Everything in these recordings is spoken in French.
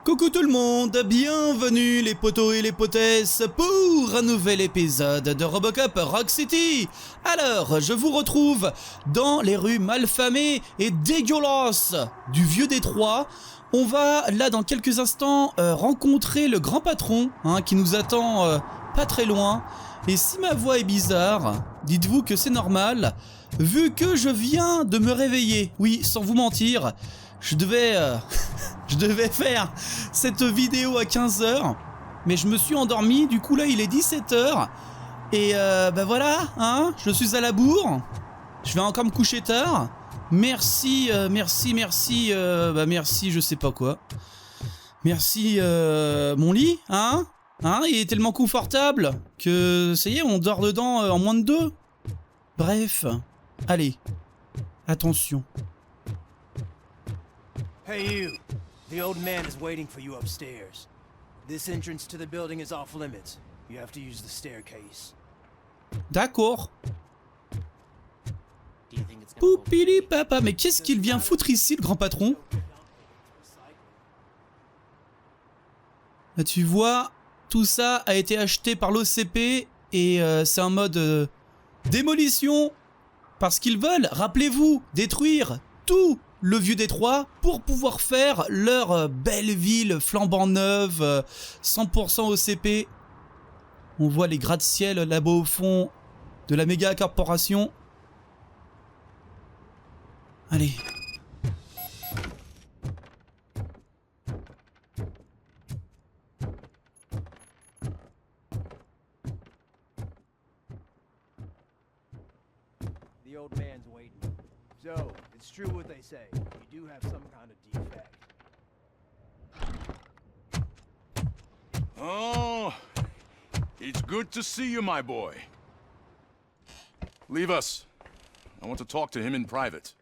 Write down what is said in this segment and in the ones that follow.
Coucou tout le monde, bienvenue les potos et les potesses pour un nouvel épisode de Robocop Rock City. Alors, je vous retrouve dans les rues malfamées et dégueulasses du vieux Détroit. On va là dans quelques instants rencontrer le grand patron qui nous attend pas très loin. Et si ma voix est bizarre, dites-vous que c'est normal, vu que je viens de me réveiller. Oui, sans vous mentir, je devais faire cette vidéo à 15h, mais je me suis endormi, du coup là il est 17h, et bah voilà, je suis à la bourre, je vais encore me coucher tard, merci, je sais pas quoi, merci mon lit, il est tellement confortable que ça y est, on dort dedans en moins de 2. Bref, allez, attention. Hey you, the old man is waiting for you upstairs. This entrance to the building is off limits. You have to use the staircase. D'accord. Poupili papa, mais qu'est-ce qu'il vient foutre ici, le grand patron? Là, tu vois, tout ça a été acheté par l'OCP et c'est en mode démolition. Parce qu'ils veulent, rappelez-vous, détruire tout le vieux Détroit pour pouvoir faire leur belle ville flambant neuve, 100% OCP. On voit les gratte-ciel là-bas au fond de la méga corporation. Allez. The old man's waiting. So, it's true what they say. You do have some kind of defect. Oh, it's good to see you, my boy. Leave us. I want to talk to him in private.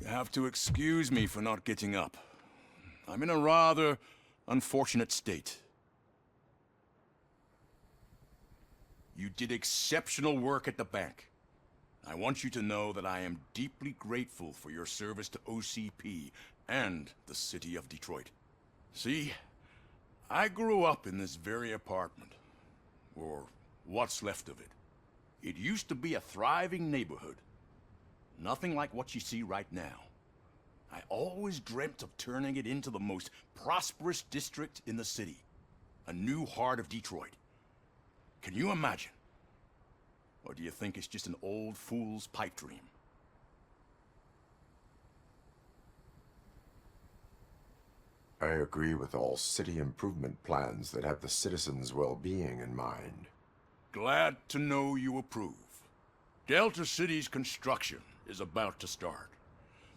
You have to excuse me for not getting up. I'm in a rather unfortunate state. You did exceptional work at the bank. I want you to know that I am deeply grateful for your service to OCP and the city of Detroit. See, I grew up in this very apartment, or what's left of it. It used to be a thriving neighborhood. Nothing like what you see right now. I always dreamt of turning it into the most prosperous district in the city. A new heart of Detroit. Can you imagine? Or do you think it's just an old fool's pipe dream? I agree with all city improvement plans that have the citizens' well-being in mind. Glad to know you approve. Delta City's construction is about to start.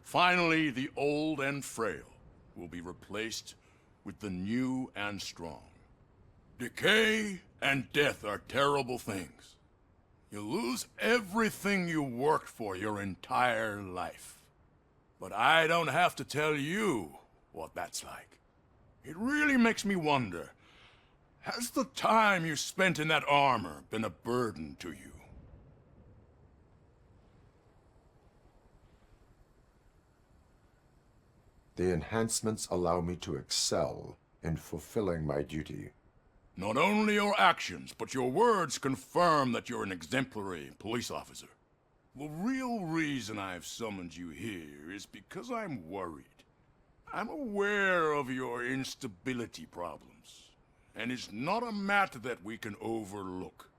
Finally, the old and frail will be replaced with the new and strong. Decay and death are terrible things. You lose everything you worked for your entire life. But I don't have to tell you what that's like. It really makes me wonder, has the time you spent in that armor been a burden to you? The enhancements allow me to excel in fulfilling my duty. Not only your actions, but your words confirm that you're an exemplary police officer. The real reason I've summoned you here is because I'm worried. I'm aware of your instability problems, and it's not a matter that we can overlook.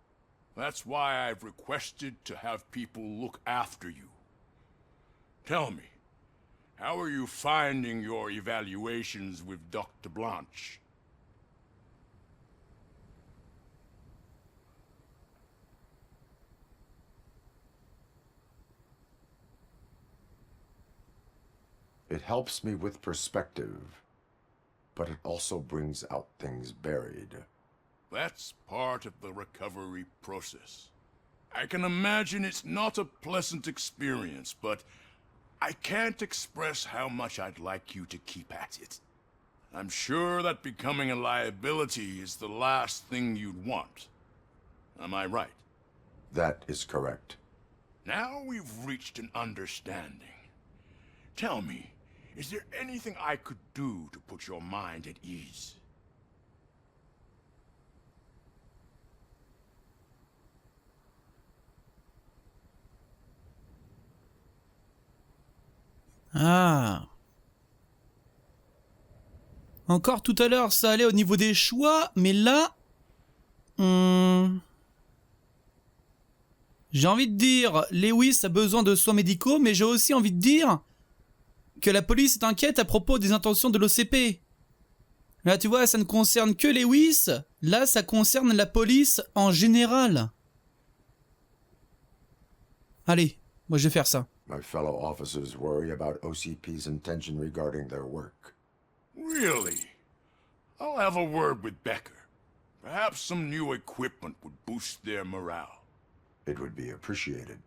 That's why I've requested to have people look after you. Tell me, how are you finding your evaluations with Dr. Blanche? It helps me with perspective, but it also brings out things buried. That's part of the recovery process. I can imagine it's not a pleasant experience, but I can't express how much I'd like you to keep at it. I'm sure that becoming a liability is the last thing you'd want. Am I right? That is correct. Now we've reached an understanding. Tell me, Is there anything I could do to put your mind at ease? Ah. Encore tout à l'heure, ça allait au niveau des choix, mais là... J'ai envie de dire, Lewis a besoin de soins médicaux, mais j'ai aussi envie de dire que la police est inquiète à propos des intentions de l'OCP. Là, tu vois, ça ne concerne que Lewis. Là, ça concerne la police en général. Allez, moi je vais faire ça. My fellow officers worry about OCP's intention regarding their work. Really? I'll have a word with Becker. Perhaps some new equipment would boost their morale. It would be appreciated.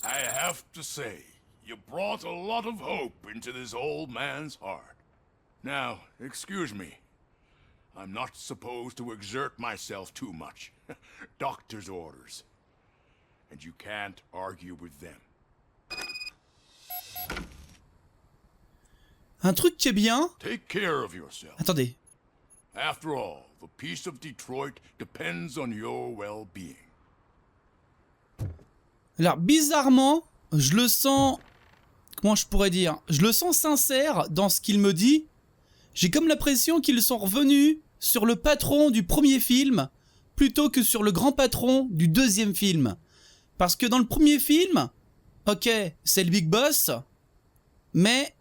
I have to say, you brought a lot of hope into this old man's heart. Now, excuse me. I'm not supposed to exert myself too much. Doctor's orders. And you can't argue with them. Un truc qui est bien... Take care of yourself. Attendez. After all, the peace of Detroit depends on your well-being. Alors, bizarrement, je le sens... Comment je pourrais dire? Je le sens sincère dans ce qu'il me dit. J'ai comme l'impression qu'ils sont revenus sur le patron du premier film plutôt que sur le grand patron du deuxième film. Parce que dans le premier film, ok, c'est le Big Boss, mais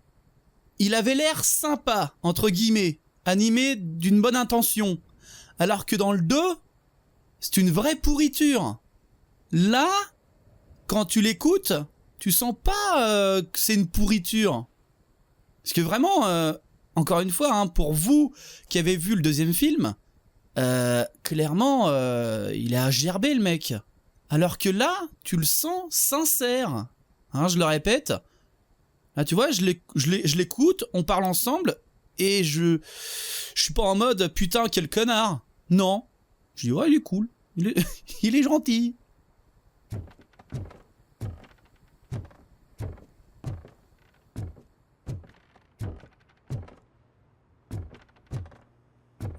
il avait l'air sympa, entre guillemets, animé d'une bonne intention. Alors que dans le 2, c'est une vraie pourriture. Là, quand tu l'écoutes, tu sens pas que c'est une pourriture. Parce que vraiment, encore une fois, hein, pour vous qui avez vu le deuxième film, clairement, il est à gerber le mec. Alors que là, tu le sens sincère. Hein, je le répète. Là, tu vois, je l'écoute, on parle ensemble, et je suis pas en mode putain quel connard. Non. Je dis ouais, il est cool. Il est gentil.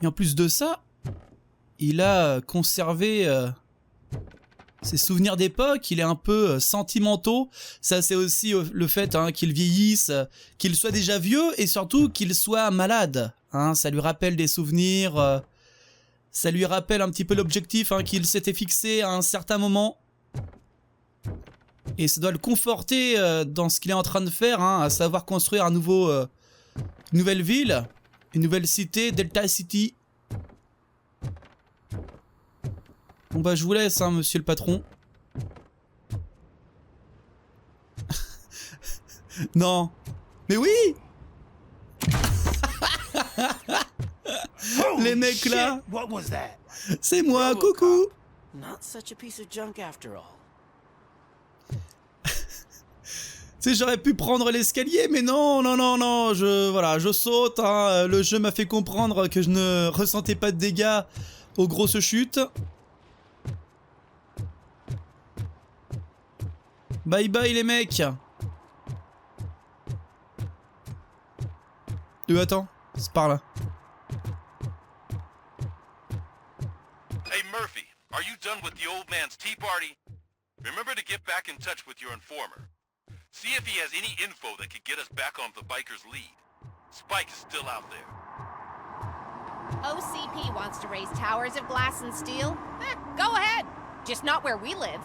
Et en plus de ça, il a conservé ses souvenirs d'époque, il est un peu sentimentaux. Ça, c'est aussi le fait hein, qu'il vieillisse, qu'il soit déjà vieux et surtout qu'il soit malade. Hein, ça lui rappelle des souvenirs, ça lui rappelle un petit peu l'objectif hein, qu'il s'était fixé à un certain moment. Et ça doit le conforter dans ce qu'il est en train de faire, hein, à savoir construire une nouvelle ville, une nouvelle cité, Delta City. Bon bah je vous laisse hein, monsieur le patron. Non. Mais oui. Les mecs là. C'est moi, coucou. Not such a piece of junk after all. Tu sais, j'aurais pu prendre l'escalier, mais non, je saute, hein. Le jeu m'a fait comprendre que je ne ressentais pas de dégâts aux grosses chutes. Bye bye les mecs. Attends, c'est par là. Hey Murphy, are you done with the old man's tea party? Remember to get back in touch with your informer. See if he has any info that could get us back on the biker's lead. Spike is still out there. OCP wants to raise towers of glass and steel? Go ahead. Just not where we live.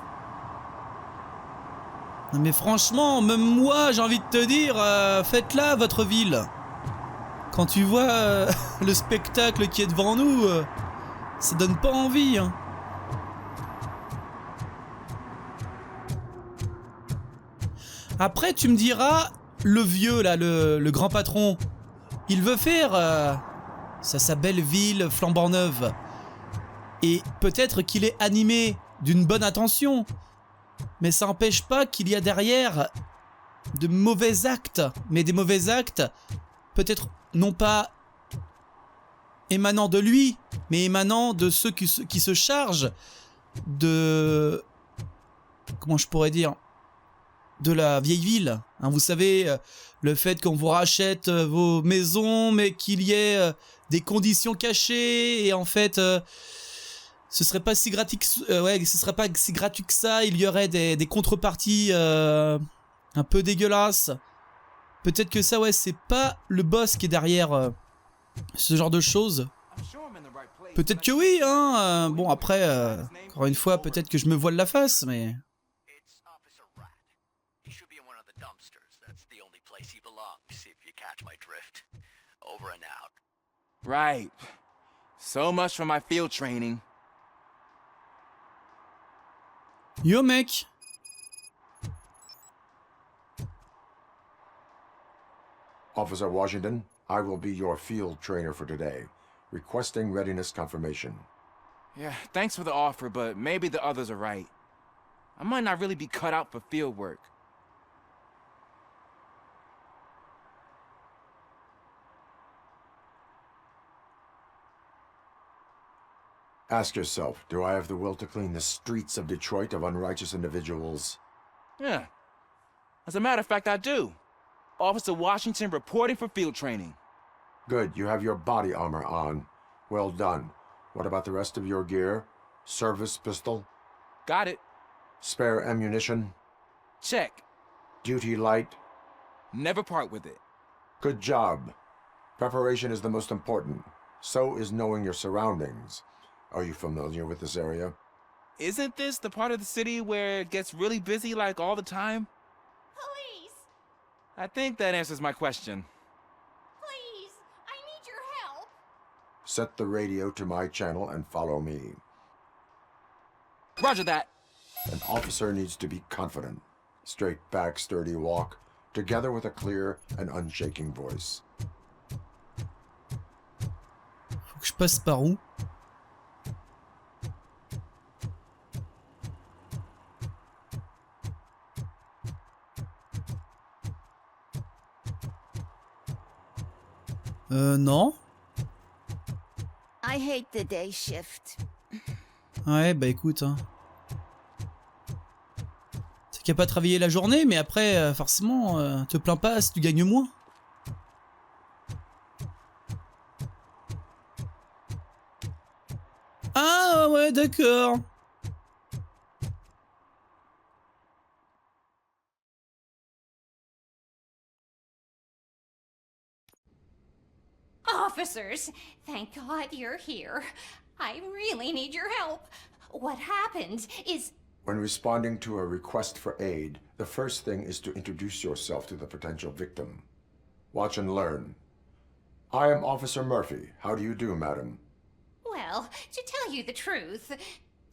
Non mais franchement, même moi, j'ai envie de te dire, faites-la votre ville. Quand tu vois le spectacle qui est devant nous, ça donne pas envie. Hein. Après, tu me diras, le vieux, là, le grand patron, il veut faire sa belle ville flambant neuve. Et peut-être qu'il est animé d'une bonne intention, mais ça n'empêche pas qu'il y a derrière de mauvais actes. Mais des mauvais actes, peut-être non pas émanant de lui, mais émanant de ceux qui se chargent de... Comment je pourrais dire ? de la vieille ville. Hein, vous savez, le fait qu'on vous rachète vos maisons, mais qu'il y ait des conditions cachées, et en fait, ce serait pas si gratuit que, ouais, ce serait pas si gratuit que ça, il y aurait des contreparties un peu dégueulasses. Peut-être que ça, ouais, c'est pas le boss qui est derrière ce genre de choses. Peut-être que oui, hein. Bon, après, encore une fois, peut-être que je me voile la face, mais... Right. So much for my field training. Yo, mec. Officer Washington, I will be your field trainer for today. Requesting readiness confirmation. Yeah, thanks for the offer, but maybe the others are right. I might not really be cut out for field work. Ask yourself, do I have the will to clean the streets of Detroit of unrighteous individuals? Yeah. As a matter of fact, I do. Officer Washington reporting for field training. Good, you have your body armor on. Well done. What about the rest of your gear? Service pistol? Got it. Spare ammunition? Check. Duty light? Never part with it. Good job. Preparation is the most important. So is knowing your surroundings. Are you familiar with this area? Isn't this the part of the city where it gets really busy like all the time? Police! I think that answers my question. Please! I need your help! Set the radio to my channel and follow me. Roger that. An officer needs to be confident. Straight back, sturdy walk, together with a clear and unshaking voice. Faut que je passe par où? Non. I hate the day shift. Ouais, bah écoute, hein. C'est qu'il n'y a pas travaillé la journée, mais après, forcément, te plains pas si tu gagnes moins. Ah ouais, d'accord. Officers, thank God you're here. I really need your help. What happened is... When responding to a request for aid, the first thing is to introduce yourself to the potential victim. Watch and learn. I am Officer Murphy. How do you do, madam? Well, to tell you the truth...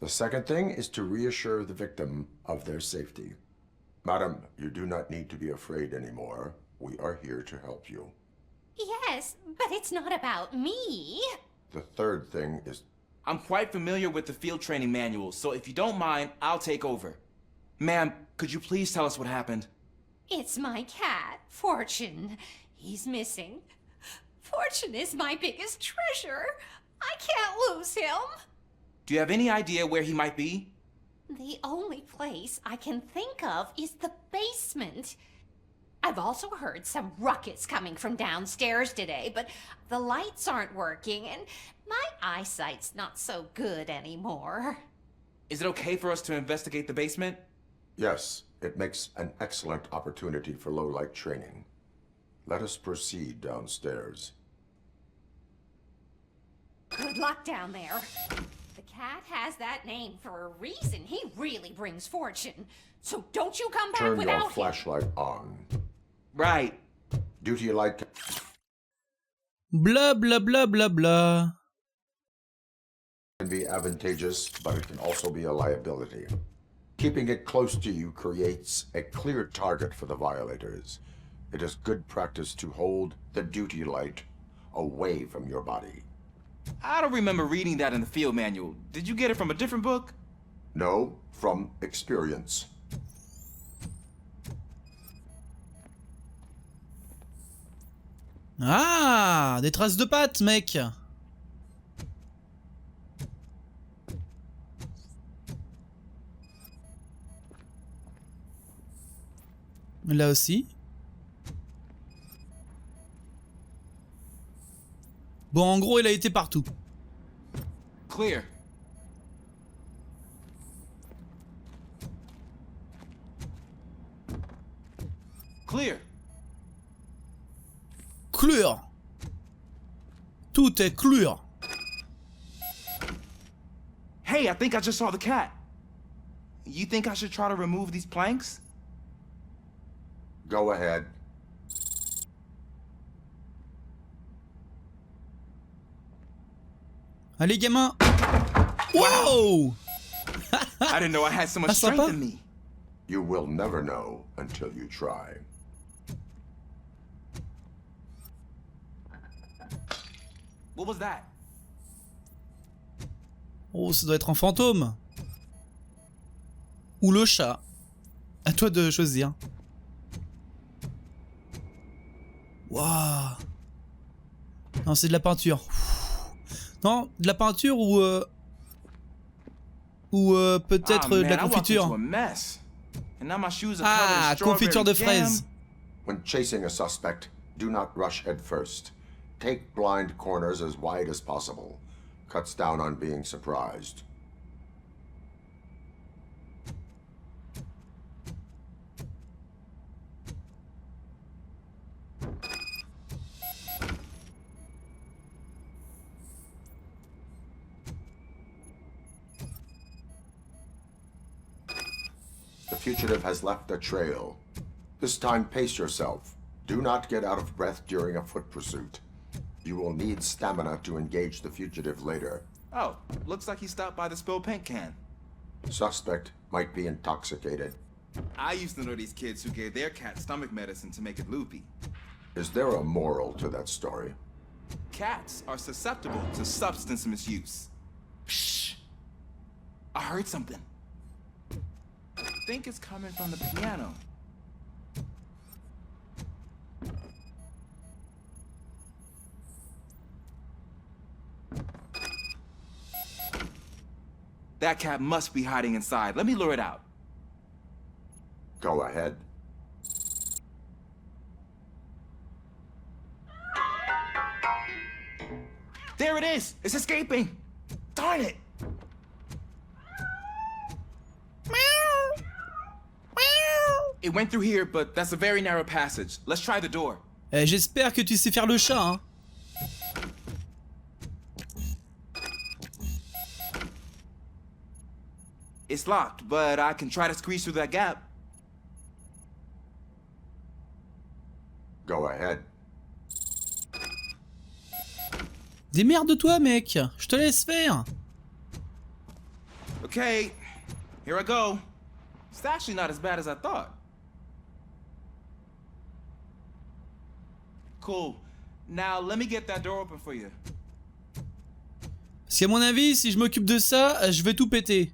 The second thing is to reassure the victim of their safety. Madam, you do not need to be afraid anymore. We are here to help you. Yes, but it's not about me. The third thing is... I'm quite familiar with the field training manual, so if you don't mind, I'll take over. Ma'am, could you please tell us what happened? It's my cat, Fortune. He's missing. Fortune is my biggest treasure. I can't lose him. Do you have any idea where he might be? The only place I can think of is the basement. I've also heard some ruckus coming from downstairs today, but the lights aren't working and my eyesight's not so good anymore. Is it okay for us to investigate the basement? Yes, it makes an excellent opportunity for low-light training. Let us proceed downstairs. Good luck down there. The cat has that name for a reason. He really brings fortune. So don't you come back Turn without your him. flashlight on. Right. Duty light... Bla bla bla bla bla. can be advantageous, but it can also be a liability. Keeping it close to you creates a clear target for the violators. It is good practice to hold the duty light away from your body. I don't remember reading that in the field manual. Did you get it from a different book? No, from experience. Ah, des traces de pattes, mec. Là aussi. Bon, en gros, il a été partout. Clear. Clear. Clear. Tout est clear. Hey, I think I just saw the cat. You think I should try to remove these planks? Go ahead. Allez, gamin. Wow. I didn't know I had so much Ah, strength sympa. in me. You will never know until you try. What was that? Oh, ça doit être un fantôme. Ou le chat. À toi de choisir. Waouh. Non, c'est de la peinture. Non, de la peinture ou peut-être de la confiture. Ah, confiture de fraises. When chasing a suspect, do not rush head first. Take blind corners as wide as possible. Cuts down on being surprised. The fugitive has left a trail. This time, pace yourself. Do not get out of breath during a foot pursuit. You will need stamina to engage the fugitive later. Oh, looks like he stopped by the spilled paint can. Suspect might be intoxicated. I used to know these kids who gave their cat stomach medicine to make it loopy. Is there a moral to that story? Cats are susceptible to substance misuse. Shh. I heard something. I think it's coming from the piano. That cat must be hiding inside. Let me lure it out. Go ahead. There it is! It's escaping! Darn it! It went through here, but that's a very narrow passage. Let's try the door. J'espère que tu sais faire le chat, hein. It's locked, but I can try to squeeze through that gap. Go ahead. Démerde-toi, mec. Je te laisse faire. Okay, here I go. It's actually not as bad as I thought. Cool. Now let me get that door open for you. Parce qu'à mon avis, si je m'occupe de ça, je vais tout péter.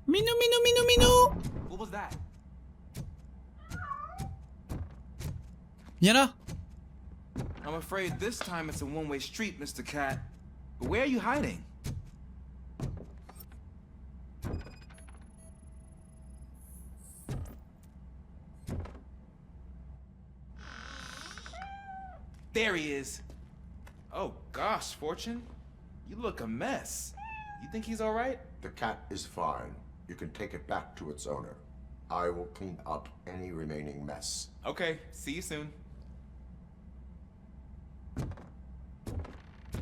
Minou, minou, minou, minou. What was that? Viens là. I'm afraid this time it's a one-way street, Mr. Cat. But where are you hiding? There he is. Oh gosh, Fortune. You look a mess. You think he's all right? The cat is fine. You can take it back to its owner. I will clean up any remaining mess. Okay, see you soon.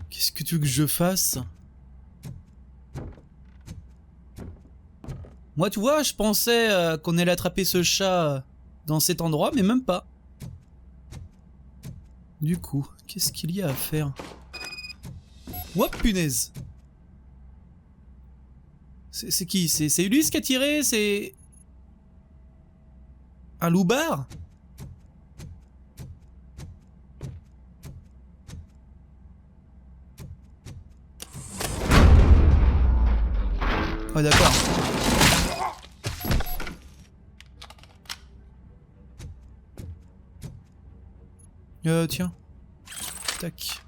Qu'est-ce que tu veux que je fasse? Moi, tu vois, je pensais qu'on allait attraper ce chat dans cet endroit, mais même pas. Du coup, qu'est-ce qu'il y a à faire? Ouah, punaise! C'est qui? C'est Ulysse qui a tiré? C'est... un loupard? Oh d'accord. Tiens. Tac.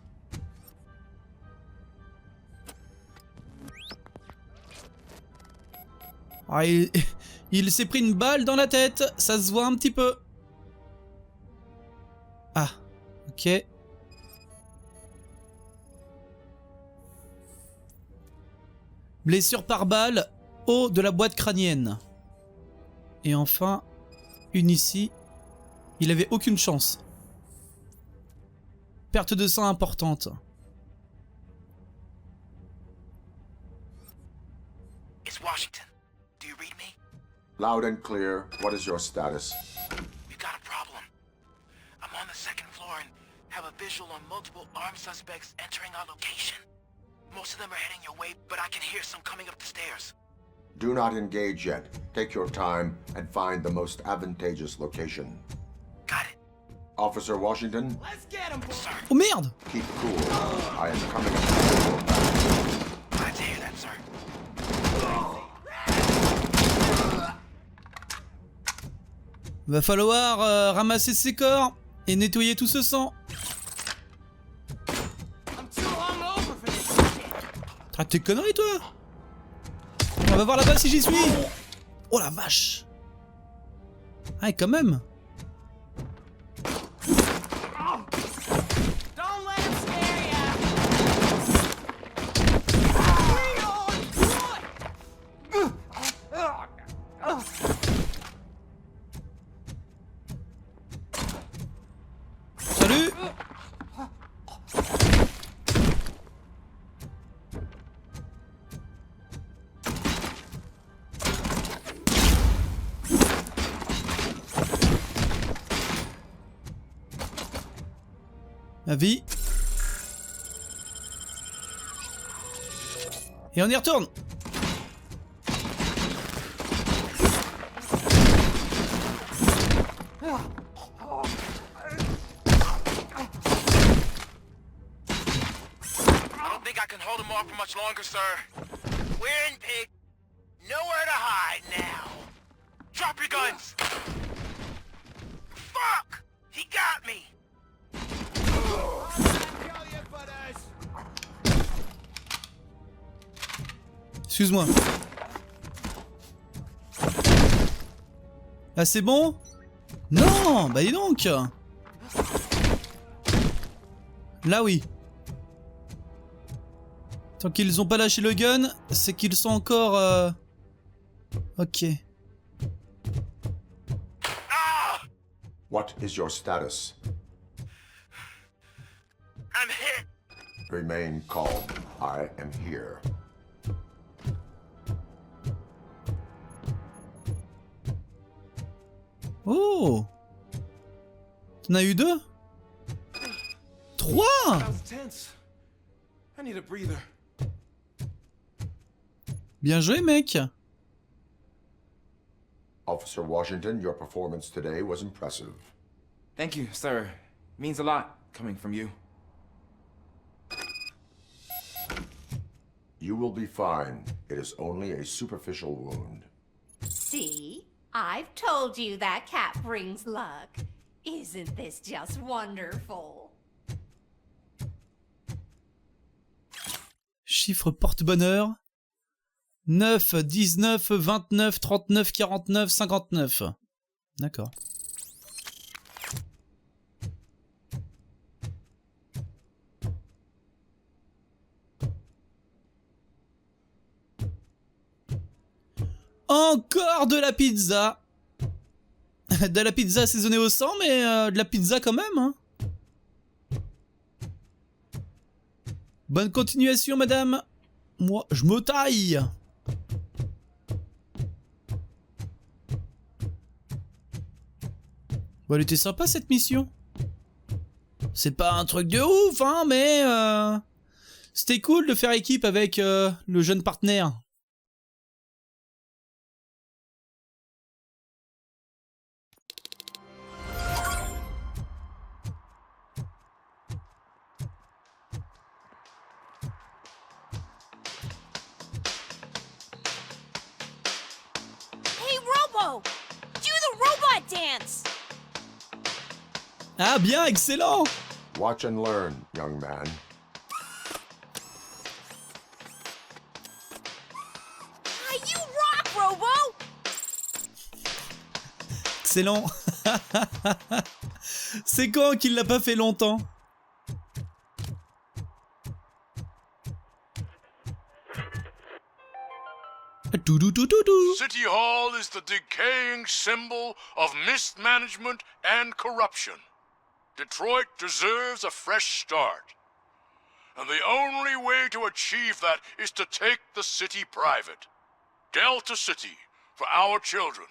Ah, il s'est pris une balle dans la tête. Ça se voit un petit peu. Ah. Ok. Blessure par balle. Haut de la boîte crânienne. Et enfin, une ici. Il avait aucune chance. Perte de sang importante. It's Washington. Do you read me? Loud and clear. What is your status? We've got a problem. I'm on the second floor and have a visual on multiple armed suspects entering our location. Most of them are heading your way, but I can hear some coming up the stairs. Do not engage yet. Take your time and find the most advantageous location. Got it. Officer Washington, Let's get him, boys. Oh merde! keep cool. I am coming. Glad to hear that, sir. Va falloir ramasser ses corps et nettoyer tout ce sang. I'm too hungover for this shit. Traque tes conneries toi! On va voir là-bas si j'y suis! Oh la vache! Ah quand même! Don't let him scare ya. Salut! La vie. Et on y retourne. I don't think I can hold him off for much longer, sir. We're in, pig. Nowhere to hide now. Drop your guns. Fuck! He got me. Excuse-moi. Là c'est bon? Non! Bah dis donc! Là oui. Tant qu'ils ont pas lâché le gun, c'est qu'ils sont encore... Ok. What is your status? I'm hit. Remain calm. I am here. Oh! T'en as eu 2? 3! That was tense. I need a breather. Bien joué mec! Officer Washington, your performance today was impressive. Thank you, sir. Means a lot coming from you. You will be fine. It is only a superficial wound. See? I've told you that cat brings luck. Isn't this just wonderful? Chiffre porte-bonheur. 9, 19, 29, 39, 49, 59. D'accord. Encore de la pizza. De la pizza assaisonnée au sang, mais de la pizza quand même, hein. Bonne continuation, madame. Moi, je me taille. Bon, elle était sympa cette mission. C'est pas un truc de ouf, hein, mais c'était cool de faire équipe avec le jeune partenaire. Ah bien, excellent. Watch and learn, young man. You rock, Robo! Excellent. C'est quand qu'il l'a pas fait longtemps? City Hall is the decaying symbol of mismanagement and corruption. Detroit deserves a fresh start. And the only way to achieve that is to take the city private. Delta City, for our children.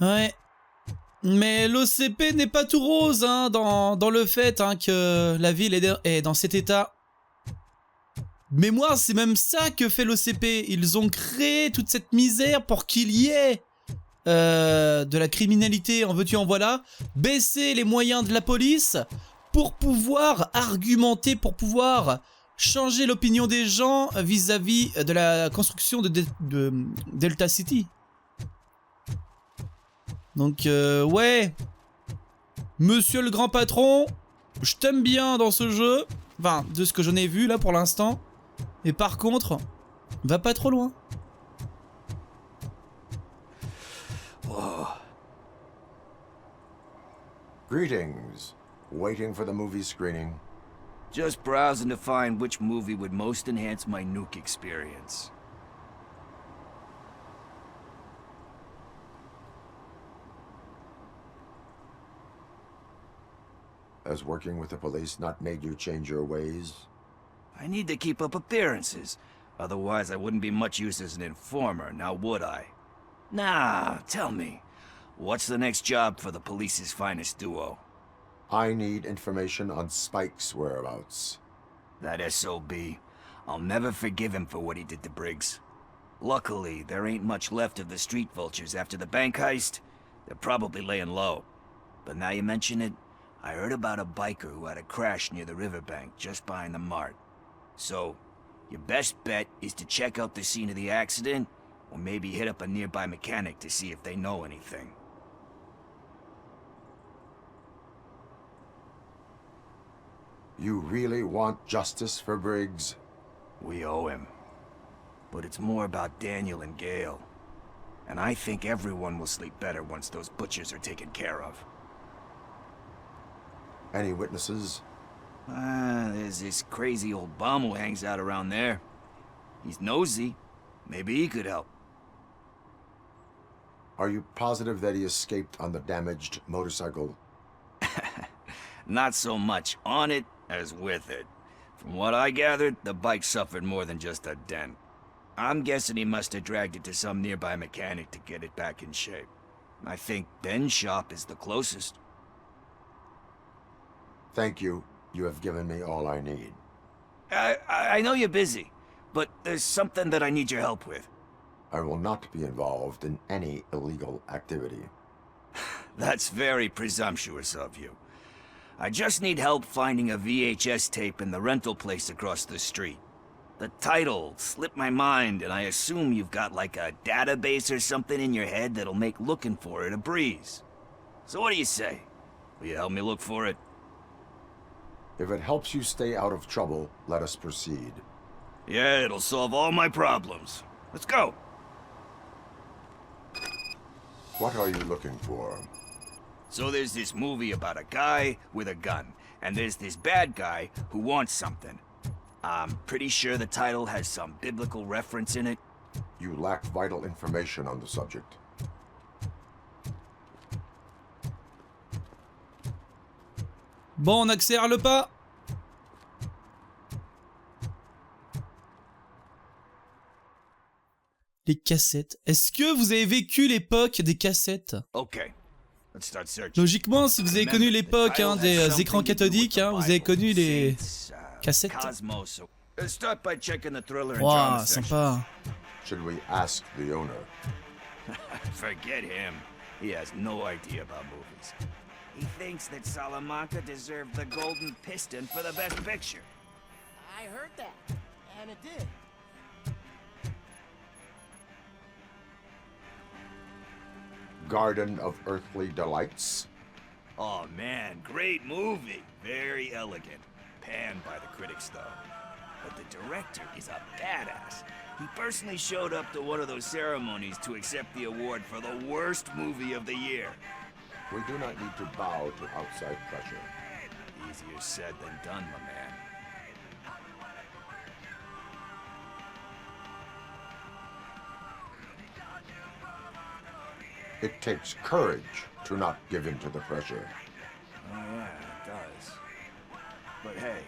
Ouais. Mais l'OCP n'est pas tout rose hein, dans le fait hein, que la ville est dans cet état. Mais moi, c'est même ça que fait l'OCP. Ils ont créé toute cette misère pour qu'il y ait de la criminalité, en veux-tu en voilà, baisser les moyens de la police pour pouvoir argumenter, pour pouvoir changer l'opinion des gens vis-à-vis de la construction de Delta City. Donc ouais, monsieur le grand patron, je t'aime bien dans ce jeu, enfin de ce que j'en ai vu là pour l'instant, mais par contre, va pas trop loin. Greetings. Waiting for the movie screening. Just browsing to find which movie would most enhance my nuke experience. Has working with the police not made you change your ways? I need to keep up appearances. Otherwise, I wouldn't be much use as an informer, now would I? Nah, tell me. What's the next job for the police's finest duo? I need information on Spike's whereabouts. That SOB. I'll never forgive him for what he did to Briggs. Luckily, there ain't much left of the street vultures after the bank heist. They're probably laying low. But now you mention it, I heard about a biker who had a crash near the riverbank just behind the mart. So, your best bet is to check out the scene of the accident, or maybe hit up a nearby mechanic to see if they know anything. You really want justice for Briggs? We owe him. But it's more about Daniel and Gale. And I think everyone will sleep better once those butchers are taken care of. Any witnesses? There's this crazy old bum who hangs out around there. He's nosy. Maybe he could help. Are you positive that he escaped on the damaged motorcycle? Not so much on it as with it. From what I gathered, the bike suffered more than just a dent. I'm guessing he must have dragged it to some nearby mechanic to get it back in shape. I think Ben's shop is the closest. Thank you. You have given me all I need. I know you're busy, but there's something that I need your help with. I will not be involved in any illegal activity. That's very presumptuous of you. I just need help finding a VHS tape in the rental place across the street. The title slipped my mind, and I assume you've got like a database or something in your head that'll make looking for it a breeze. So what do you say? Will you help me look for it? If it helps you stay out of trouble, let us proceed. Yeah, it'll solve all my problems. Let's go. What are you looking for? So there's this movie about a guy with a gun, and there's this bad guy who wants something. I'm pretty sure the title has some biblical reference in it. You lack vital information on the subject. Bon, on accélère le pas. Les cassettes. Est-ce que vous avez vécu l'époque des cassettes? Okay. Let's start searching. Logiquement, si vous avez connu l'époque hein, des écrans cathodiques, hein, vous avez connu les cassettes. Waouh, sympa. Should we ask the owner? Forget him. He has no idea about movies. He thinks that Salamanca deserved the Golden Piston for the Best Picture. I heard that, and it did. Garden of Earthly Delights? Oh man, great movie. Very elegant. Panned by the critics though. But the director is a badass. He personally showed up to one of those ceremonies to accept the award for the worst movie of the year. We do not need to bow to outside pressure. Easier said than done, my man. It takes courage to not give in to the pressure. Oh yeah, it does. But hey,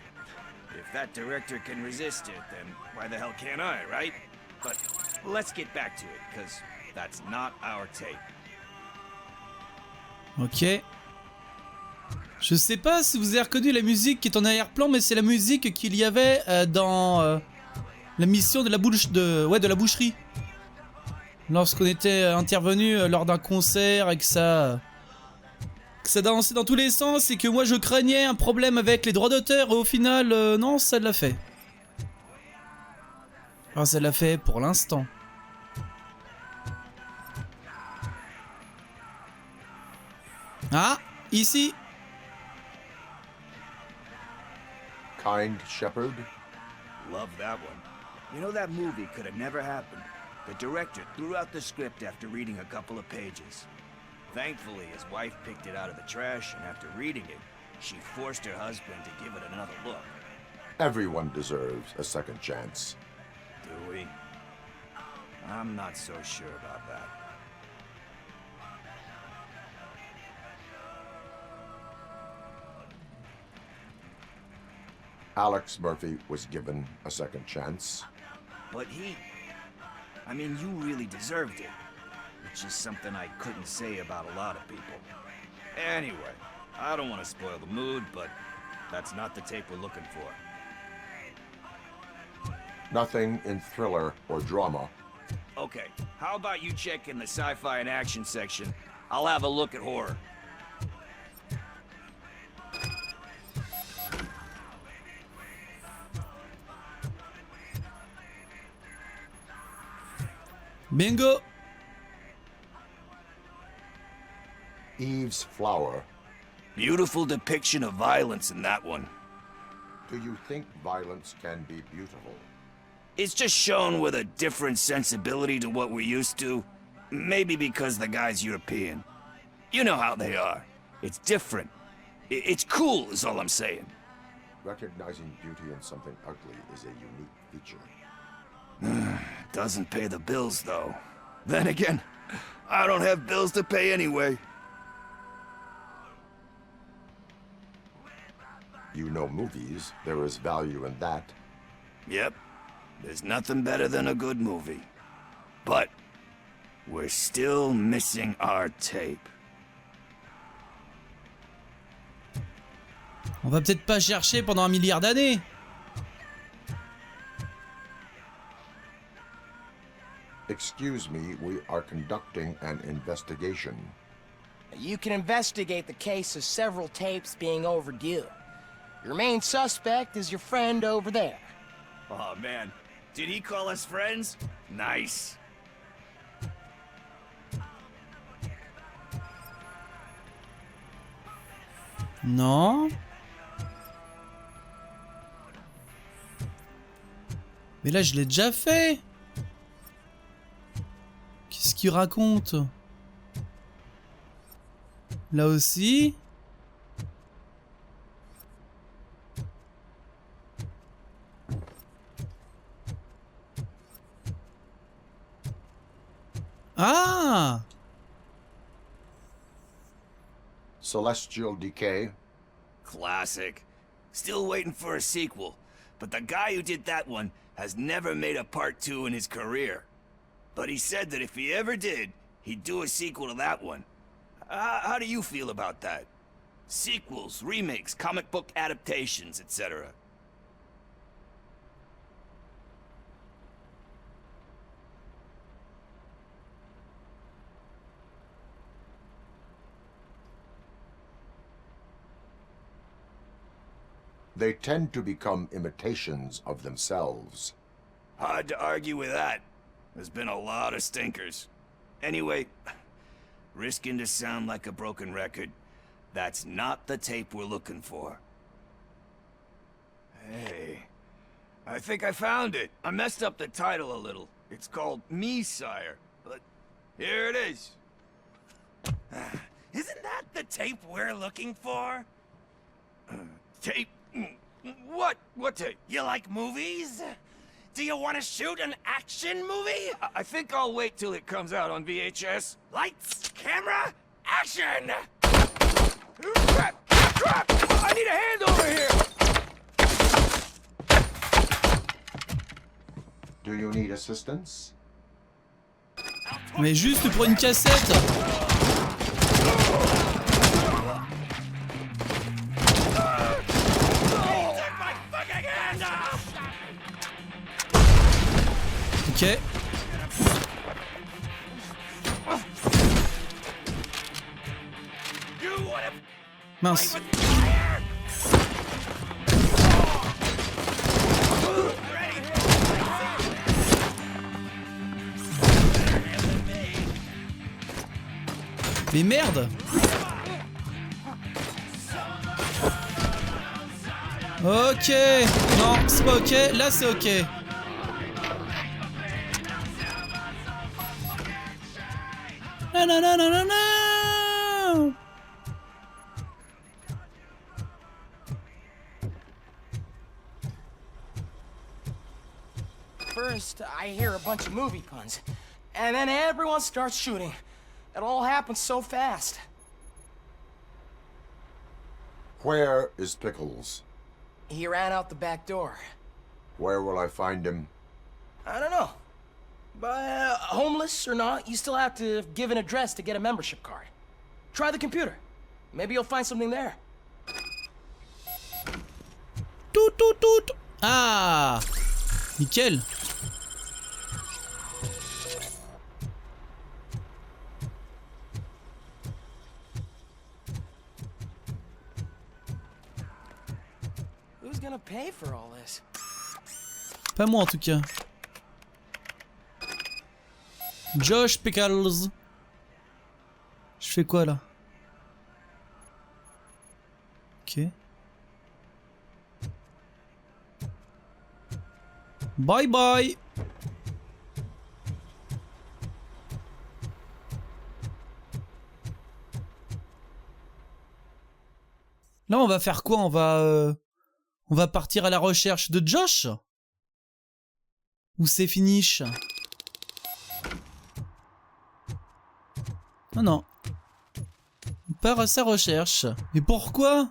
if that director can resist it, then why the hell can't I, right? But let's get back to it, because that's not our tape. Ok. Je sais pas si vous avez reconnu la musique qui est en arrière-plan, mais c'est la musique qu'il y avait dans la mission de la boucherie. Lorsqu'on était intervenu lors d'un concert et que ça dansait dans tous les sens et que moi je craignais un problème avec les droits d'auteur et au final, non, ça l'a fait. Enfin, ça l'a fait pour l'instant. Ah, ici. Kind Shepherd? Love that one. You know, that movie could have never happened. The director threw out the script after reading a couple of pages. Thankfully, his wife picked it out of the trash, and after reading it, she forced her husband to give it another look. Everyone deserves a second chance. Do we? I'm not so sure about that. Alex Murphy was given a second chance. But I mean, you really deserved it. Which is something I couldn't say about a lot of people. Anyway, I don't want to spoil the mood, but that's not the tape we're looking for. Nothing in thriller or drama. Okay, how about you check in the sci-fi and action section? I'll have a look at horror. Bingo. Eve's Flower. Beautiful depiction of violence in that one. Do you think violence can be beautiful? It's just shown with a different sensibility to what we're used to. Maybe because the guy's European. You know how they are. It's different. It's cool is all I'm saying. Recognizing beauty in something ugly is a unique feature. Doesn't pay the bills, though. Then again, I don't have bills to pay anyway. You know movies. There is value in that. Yep. There's nothing better than a good movie. But we're still missing our tape. On va peut-être pas chercher pendant 1 milliard d'années. Excuse me, we are conducting an investigation. You can investigate the case of several tapes being overdue. Your main suspect is your friend over there. Oh man, did he call us friends? Nice. Non. Mais là, je l'ai déjà fait. Qu'est-ce qu'il raconte? Là aussi. Ah! Celestial Decay. Classic. Still waiting for a sequel. But the guy who did that one has never made a part 2 in his career. But he said that if he ever did, he'd do a sequel to that one. How do you feel about that? Sequels, remakes, comic book adaptations, etc. They tend to become imitations of themselves. Hard to argue with that. There's been a lot of stinkers. Anyway, Risking to sound like a broken record, that's not the tape we're looking for. Hey, I think I found it. I messed up the title a little. It's called Me, Sire, but here it is. Isn't that the tape we're looking for? Tape? What? What tape? You like movies? Do you want to shoot an action movie? I think I'll wait till it comes out on VHS. Lights, camera, action! Crap! Crap! I need a hand over here! Do you need assistance? Mais juste pour une cassette. Ok. Mince. Mais merde. Ok. Non, c'est pas ok. Là, c'est ok. Non, non, non, non, non, non. First, I hear a bunch of movie puns, and then everyone starts shooting. It all happens so fast. Where is Pickles? He ran out the back door. Where will I find him? I don't know. But homeless or not, you still have to give an address to get a membership card. Try the computer. Maybe you'll find something there. Tout, tout, tout. Ah. Nickel. Who's gonna pay for all this? Pas moi en tout cas. Josh Pickles. Je fais quoi là? Ok. Bye bye. Là on va faire quoi? On va partir à la recherche de Josh? Ou c'est finish? Non, non. On part à sa recherche. Mais pourquoi?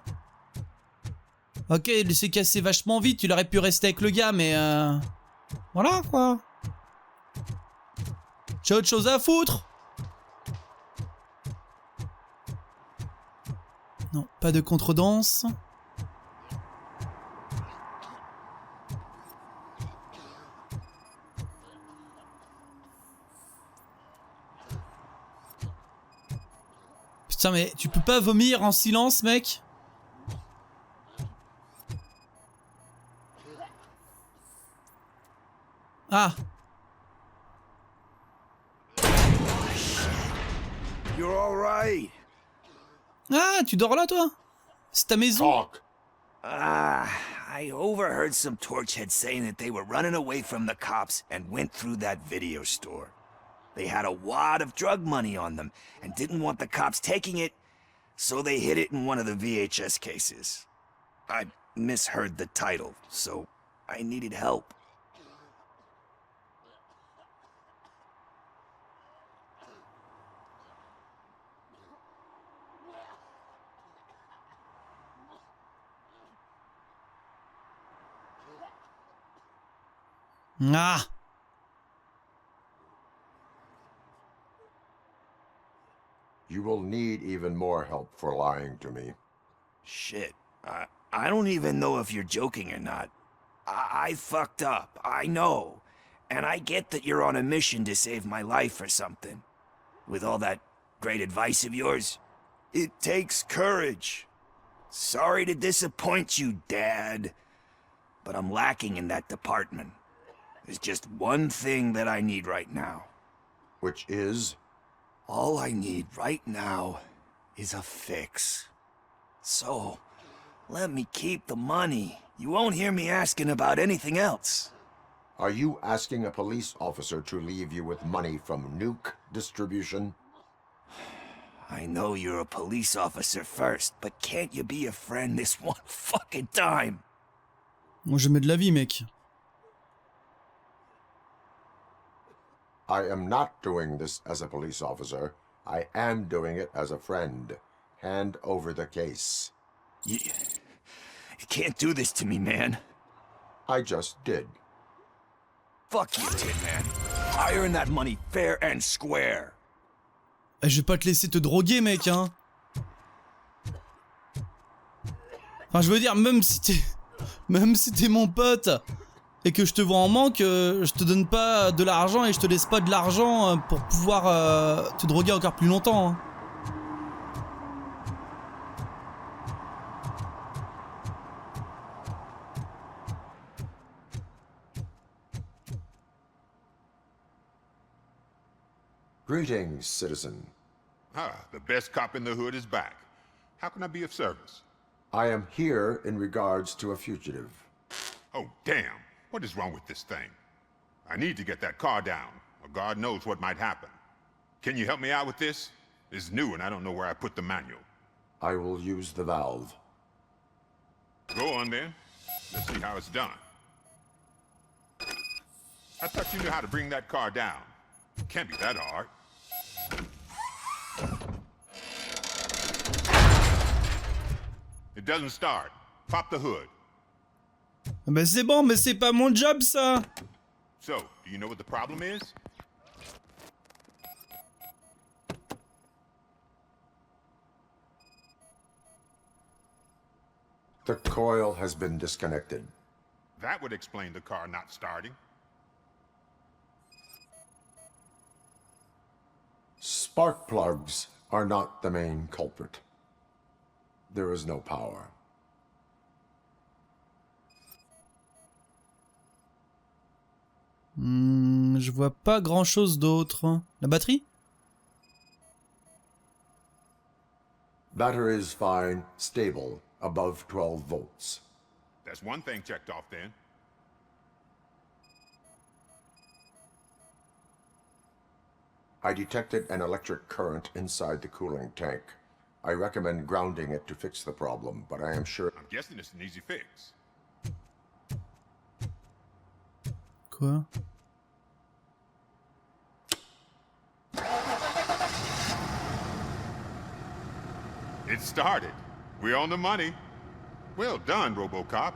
Ok, il s'est cassé vachement vite. Il aurait pu rester avec le gars, mais voilà, quoi. J'ai autre chose à foutre. Non, pas de contredanse. Putain, mais tu peux pas vomir en silence, mec? Ah. You're all right. Ah, tu dors là, toi? C'est ta maison? Talk. I overheard some torchheads saying that they were running away from the cops and went through that video store. They had a wad of drug money on them and didn't want the cops taking it, so they hid it in one of the VHS cases. I misheard the title, so I needed help. Ah. You will need even more help for lying to me. Shit, I don't even know if you're joking or not. I fucked up, I know. And I get that you're on a mission to save my life or something. With all that great advice of yours. It takes courage. Sorry to disappoint you, Dad. But I'm lacking in that department. There's just one thing that I need right now. Which is? All I need right now is a fix. So, let me keep the money. You won't hear me asking about anything else. Are you asking a police officer to leave you with money from nuke distribution? I know you're a police officer first, but can't you be a friend this one fucking time? Moi, je mets de la vie, mec. I am not doing this as a police officer. I am doing it as a friend. Hand over the case. You can't do this to me, man. I just did. Fuck you, Tin Man. I earned that money fair and square. Je vais pas te laisser te droguer, mec, hein. Enfin, je veux dire, même si t'es mon pote et que je te vois en manque, je te donne pas de l'argent et je te laisse pas de l'argent pour pouvoir te droguer encore plus longtemps, hein. Greetings, citizen. Ah, the best cop in the hood is back. How can I be of service? I am here in regards to a fugitive. Oh, damn. What is wrong with this thing? I need to get that car down, or God knows what might happen. Can you help me out with this? It's new and I don't know where I put the manual. I will use the valve. Go on then. Let's see how it's done. I thought you knew how to bring that car down. Can't be that hard. It doesn't start. Pop the hood. Ben c'est bon, mais c'est pas mon job, ça. So, do you know what the problem is? The coil has been disconnected. That would explain the car not starting. Spark plugs are not the main culprit. There is no power. Je vois pas grand chose d'autre. La batterie? Battery is fine, stable, above 12 volts. That's one thing checked off then. I detected an electric current inside the cooling tank. I recommend grounding it to fix the problem, but I am sure... I'm guessing it's an easy fix. Quoi? It started. We're on the money. Well done, Robocop.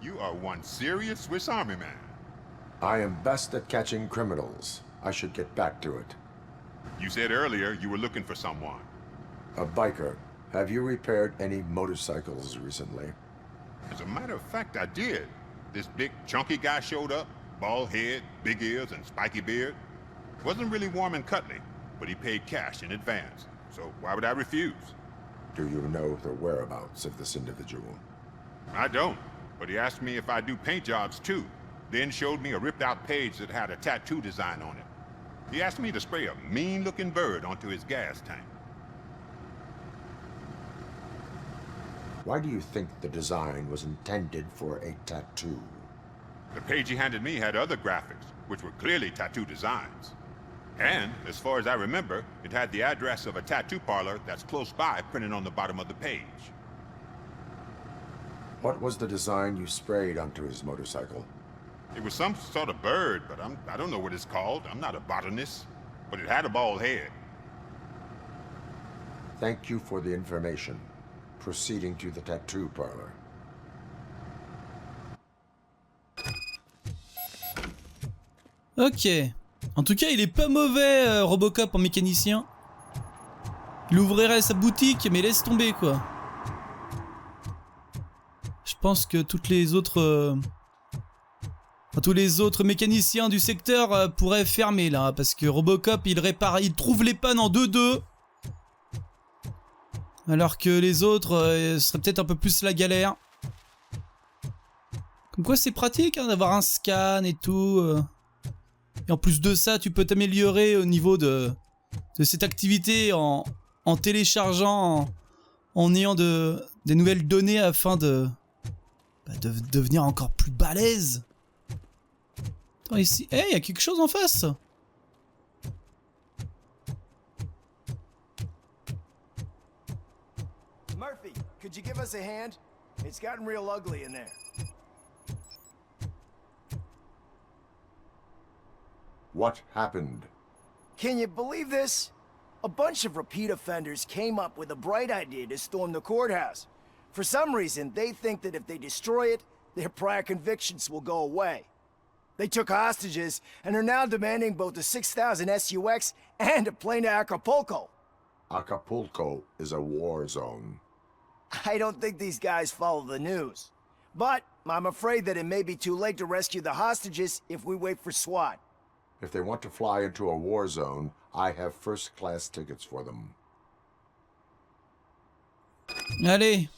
You are one serious Swiss Army man. I am best at catching criminals. I should get back to it. You said earlier you were looking for someone. A biker. Have you repaired any motorcycles recently? As a matter of fact, I did. This big, chunky guy showed up. Bald head, big ears, and spiky beard. Wasn't really warm and cuddly, but he paid cash in advance. So why would I refuse? Do you know the whereabouts of this individual? I don't, but he asked me if I do paint jobs too. Then showed me a ripped-out page that had a tattoo design on it. He asked me to spray a mean-looking bird onto his gas tank. Why do you think the design was intended for a tattoo? The page he handed me had other graphics, which were clearly tattoo designs. And, as far as I remember, it had the address of a tattoo parlor that's close by printed on the bottom of the page. What was the design you sprayed onto his motorcycle? It was some sort of bird, but I don't know what it's called. I'm not a botanist. But it had a bald head. Thank you for the information. Proceeding to the tattoo parlor. Ok. En tout cas, il est pas mauvais, Robocop en mécanicien. Il ouvrirait sa boutique, mais laisse tomber, quoi. Je pense que toutes les autres... tous les autres mécaniciens du secteur pourraient fermer, là. Parce que Robocop, il trouve les pannes en 2-2. Alors que les autres, seraient peut-être un peu plus la galère. Comme quoi, c'est pratique, hein, d'avoir un scan et tout. Et en plus de ça, tu peux t'améliorer au niveau de de cette activité en téléchargeant, en ayant des nouvelles données afin de devenir encore plus balèze. Attends, ici... Eh, il y a quelque chose en face. Murphy, could you give us a hand? It's gotten real ugly in there. What happened? Can you believe this? A bunch of repeat offenders came up with a bright idea to storm the courthouse. For some reason, they think that if they destroy it, their prior convictions will go away. They took hostages and are now demanding both a 6,000 SUX and a plane to Acapulco. Acapulco is a war zone. I don't think these guys follow the news. But I'm afraid that it may be too late to rescue the hostages if we wait for SWAT. If they want to fly into a war zone, I have first-class tickets for them. Allez.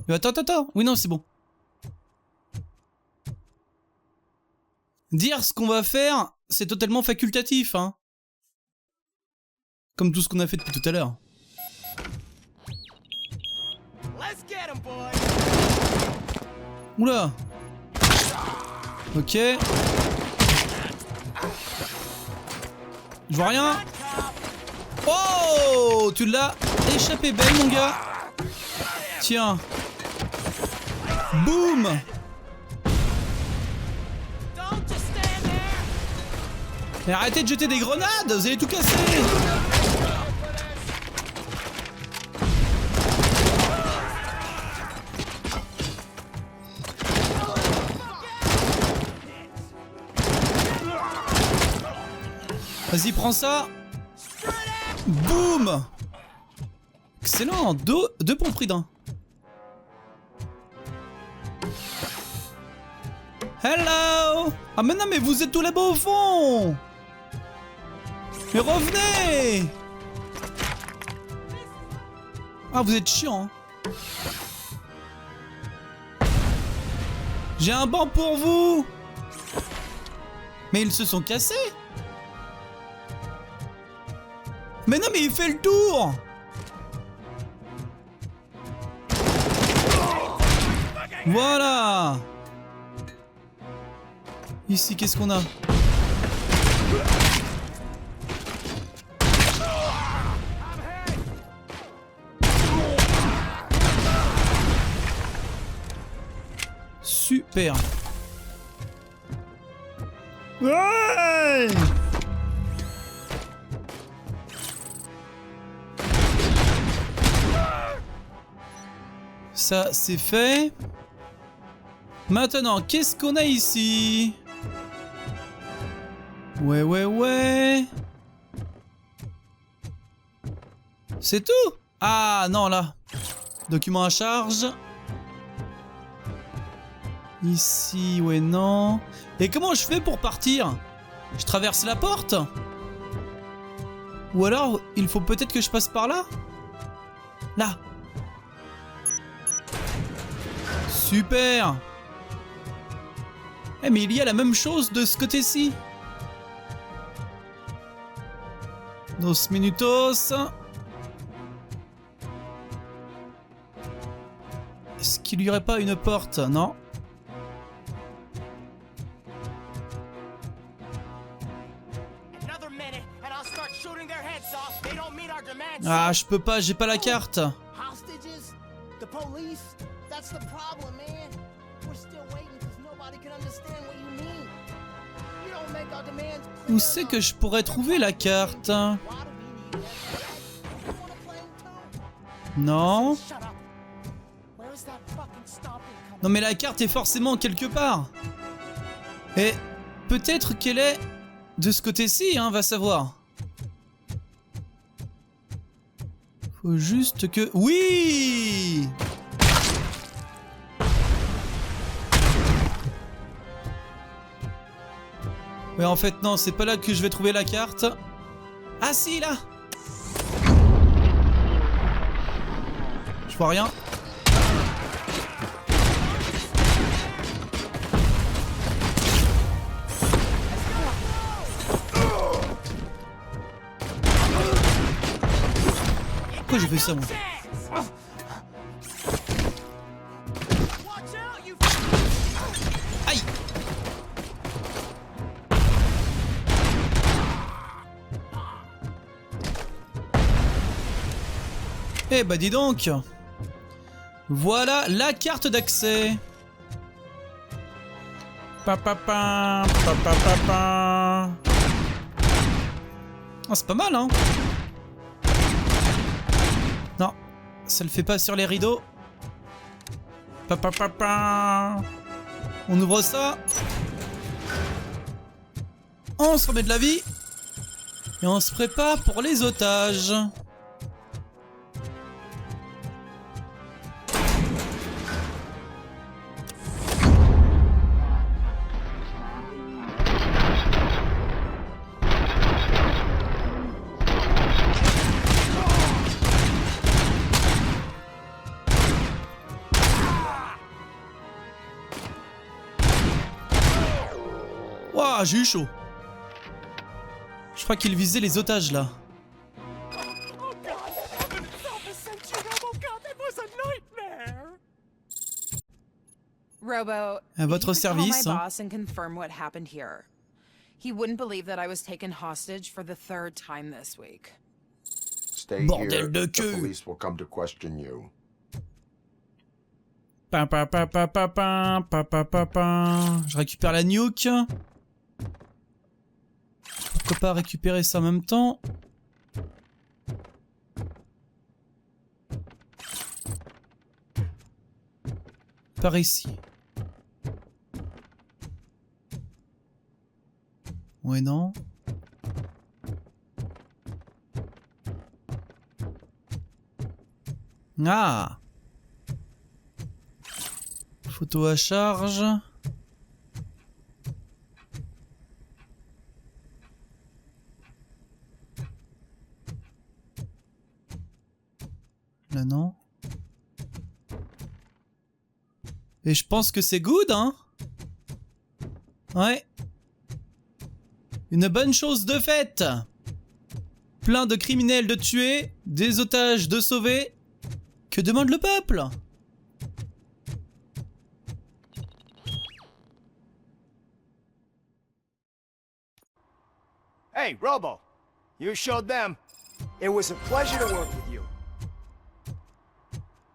Attends. Oui, non, c'est bon. Dire ce qu'on va faire, c'est totalement facultatif, hein. Comme tout ce qu'on a fait depuis tout à l'heure. Oula. Ok. Je vois rien. Oh, tu l'as échappé belle, mon gars. Tiens. Boum. Mais arrêtez de jeter des grenades, vous allez tout casser. Vas-y, prends ça. Boum. Excellent, deux pour le prix d'un. Hello. Ah mais non, mais vous êtes tous là-bas au fond. Mais revenez. Ah, vous êtes chiant, hein. J'ai un banc pour vous. Mais ils se sont cassés. Mais non, mais il fait le tour. Voilà. Ici, qu'est-ce qu'on a? Super. Ouais. Ça, c'est fait. Maintenant, qu'est-ce qu'on a ici? Ouais. C'est tout? Ah, non, là. Document à charge. Ici, ouais, non. Et comment je fais pour partir? Je traverse la porte? Ou alors, il faut peut-être que je passe par là? Là. Super. Eh mais il y a la même chose de ce côté-ci. Dos minutos. Est-ce qu'il y aurait pas une porte? Non. Ah, je peux pas, j'ai pas la carte. Où c'est que je pourrais trouver la carte? Non. Non mais la carte est forcément quelque part. Et peut-être qu'elle est de ce côté-ci, hein, va savoir. Faut juste que... Oui! Mais en fait non, c'est pas là que je vais trouver la carte. Ah si, là. Je vois rien. pourquoi j'ai fait ça, moi. Aïe! Eh bah dis donc! Voilà la carte d'accès. Papapam, papapam. Ah, c'est pas mal, hein? Non, ça le fait pas sur les rideaux. Papapam. On ouvre ça. On se remet de la vie. Et on se prépare pour les otages. Ouah, j'ai eu chaud. Je crois qu'il visait les otages là. Robo, À votre service. Call my boss and confirm what happened here. He wouldn't believe that I was taken hostage for the 3rd time this week. Stay Bordel here. de The queue. police will come to question you. Je récupère la nuke. Pourquoi pas récupérer ça en même temps? Par ici. Ouais, non. Ah! Photo à charge. Là, non. Et je pense que c'est good, hein? Ouais. Une bonne chose de faite. Plein de criminels de tuer, des otages de sauver. Que demande le peuple? Hey, Robo, you showed them. It was a pleasure to work with you.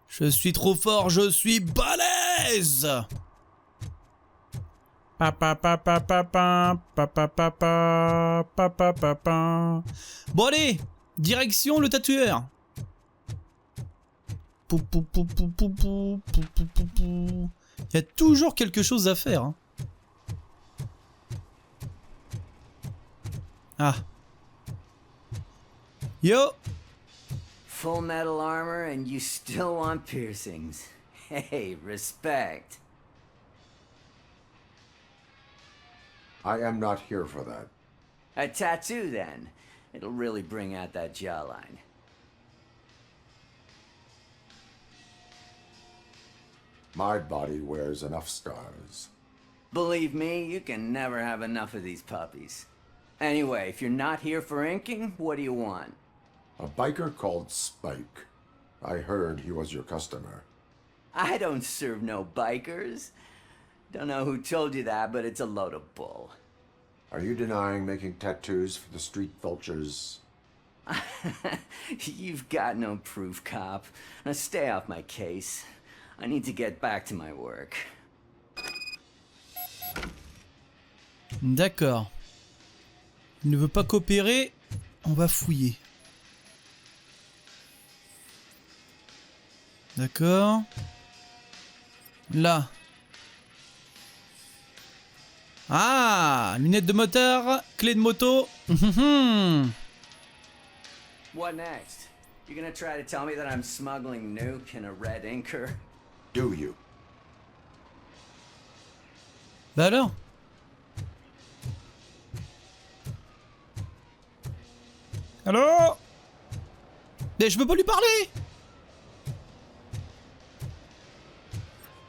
Je suis trop fort, je suis balèze. Bon allez, direction le tatoueur. Il y a toujours quelque chose à faire. Hein. Ah. Yo. Full metal armor and you still want piercings. Hey, respect. I am not here for that. A tattoo then. It'll really bring out that jawline. My body wears enough scars. Believe me, you can never have enough of these puppies. Anyway, if you're not here for inking, what do you want? A biker called Spike. I heard he was your customer. I don't serve no bikers. Don't know who told you that, but it's a load of bull. Are you denying making tattoos for the street vultures? You've got no proof, cop. Now stay off my case. I need to get back to my work. D'accord. Il ne veut pas coopérer. On va fouiller. D'accord. Là. Ah, lunettes de moteur, clé de moto. What next? You gonna try to tell me that I'm smuggling nuke in a red inker? Do you? Bah alors. Allô? Mais je veux pas lui parler.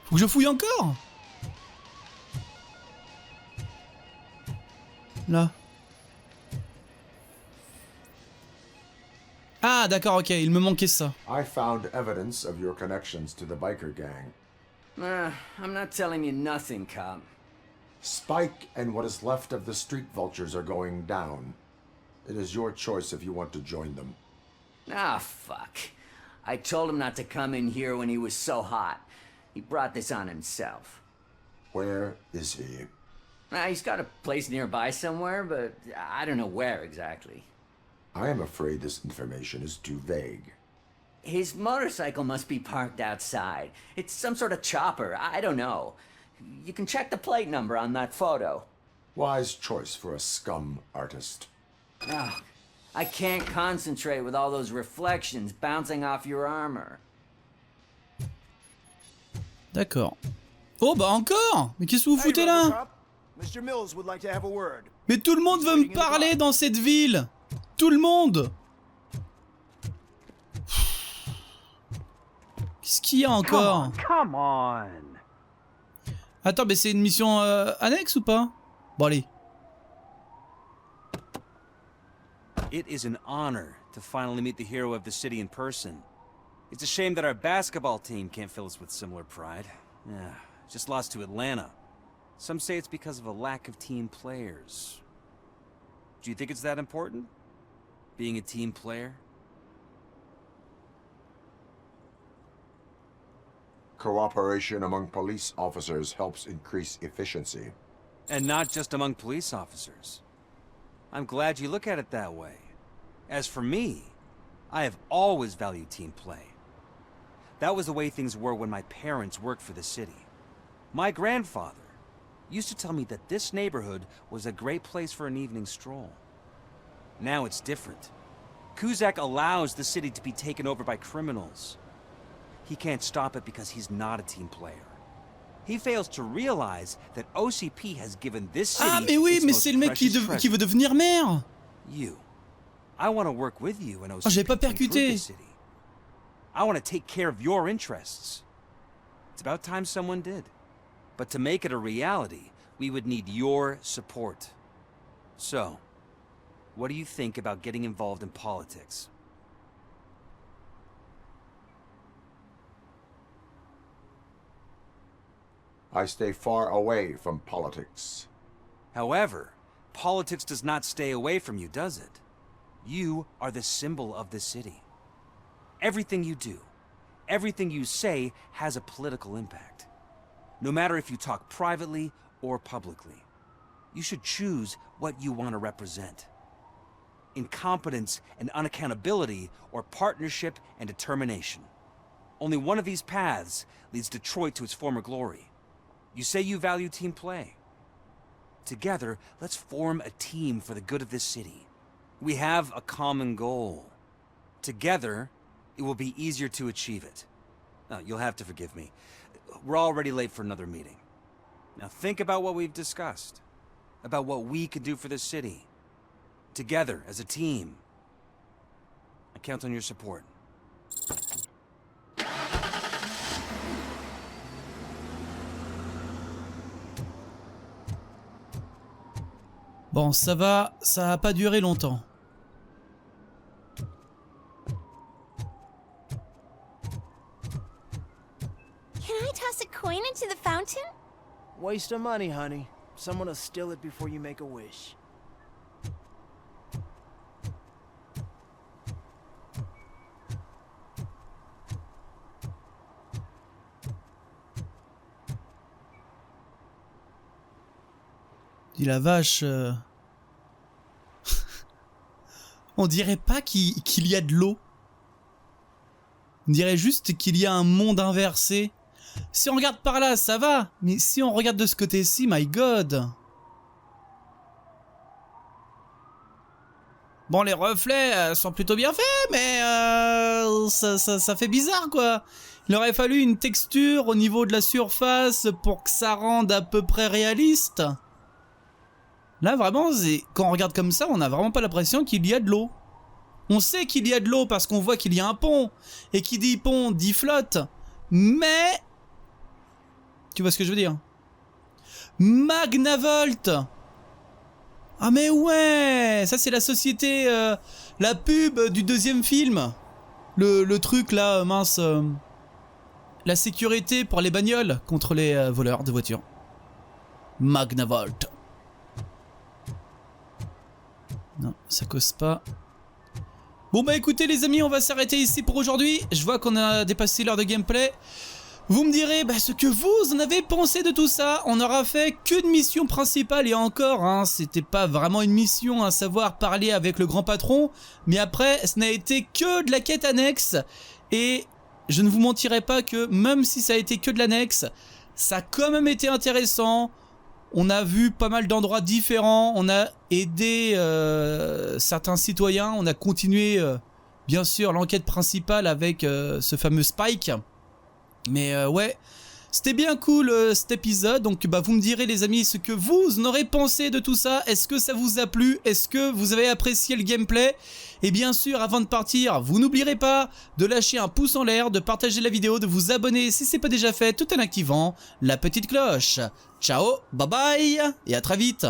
Faut que je fouille encore. Là. Ah, d'accord, ok, il me manquait ça. I found evidence of your connections to the biker gang. I'm not telling you nothing, cop. Spike and what is left of the street vultures are going down. It is your choice if you want to join them. Ah, fuck. I told him not to come in here when he was so hot. He brought this on himself. Where is he? He's got a place nearby somewhere, but I don't know where exactly. I am afraid this information is too vague. His motorcycle must be parked outside. It's some sort of chopper. I don't know. You can check the plate number on that photo. Wise choice for a scum artist. Oh, I can't concentrate with all those reflections bouncing off your armor. D'accord. Oh bah encore. Mais qu'est-ce que vous foutez là? Mr. Mills would like to have a word. Mais tout le monde veut me parler dans cette ville. Tout le monde. Qu'est-ce qu'il y a encore? Come on. Attends, mais c'est une mission annexe ou pas? Bon allez. It is an honor to finally meet the hero of the city in person. It's a shame that our basketball team can't fill us with similar pride. Yeah, just lost to Atlanta. Some say it's because of a lack of team players. Do you think it's that important? Being a team player? Cooperation among police officers helps increase efficiency. And not just among police officers. I'm glad you look at it that way. As for me, I have always valued team play. That was the way things were when my parents worked for the city. My grandfather used to tell me that this neighborhood was a great place for an evening stroll. Now it's different. Kuzak allows the city to be taken over by criminals. He can't stop it because he's not a team player. He fails to realize that OCP has given this city Ah mais oui, mais c'est le mec qui veut devenir maire. You. I want to work with you in OCP. Oh, j'ai pas percuté. I want to take care of your interests. It's about time someone did. But to make it a reality, we would need your support. So, what do you think about getting involved in politics? I stay far away from politics. However, politics does not stay away from you, does it? You are the symbol of the city. Everything you do, everything you say has a political impact. No matter if you talk privately or publicly, you should choose what you want to represent. Incompetence and unaccountability, or partnership and determination. Only one of these paths leads Detroit to its former glory. You say you value team play. Together, let's form a team for the good of this city. We have a common goal. Together, it will be easier to achieve it. You'll have to forgive me. We're already late for another meeting. Now think about what we've discussed. About what we can do for this city. Together, as a team. I count on your support. Bon, ça va pas durer longtemps. Can I toss a coin into the fountain? Waste of money, honey. Someone will steal it before you make a wish. Dis la vache. On dirait pas qu'il y a de l'eau. On dirait juste qu'il y a un monde inversé. Si on regarde par là, ça va. Mais si on regarde de ce côté-ci, my god. Bon, les reflets sont plutôt bien faits, mais ça fait bizarre, quoi. Il aurait fallu une texture au niveau de la surface pour que ça rende à peu près réaliste. Là, vraiment, quand on regarde comme ça, on n'a vraiment pas l'impression qu'il y a de l'eau. On sait qu'il y a de l'eau parce qu'on voit qu'il y a un pont. Et qui dit pont, dit flotte. Mais... Tu vois ce que je veux dire? Magnavolt. Ah mais ouais, ça c'est la société, la pub du deuxième film. Le truc là, mince, la sécurité pour les bagnoles contre les voleurs de voitures. Magnavolt. Non, ça cause pas. Bon bah écoutez les amis, on va s'arrêter ici pour aujourd'hui. Je vois qu'on a dépassé l'heure de gameplay. Vous me direz bah, ce que vous en avez pensé de tout ça. On n'aura fait qu'une mission principale et encore, hein, c'était pas vraiment une mission, à savoir parler avec le grand patron. Mais après, ce n'a été que de la quête annexe. Et je ne vous mentirai pas que même si ça a été que de l'annexe, ça a quand même été intéressant. On a vu pas mal d'endroits différents. On a aidé certains citoyens. On a continué, bien sûr, l'enquête principale avec ce fameux Spike. Mais ouais, c'était bien cool cet épisode, donc bah, vous me direz les amis ce que vous en aurez pensé de tout ça. Est-ce que ça vous a plu? Est-ce que vous avez apprécié le gameplay? Et bien sûr, avant de partir, vous n'oublierez pas de lâcher un pouce en l'air, de partager la vidéo, de vous abonner si ce n'est pas déjà fait, tout en activant la petite cloche. Ciao, bye bye et à très vite.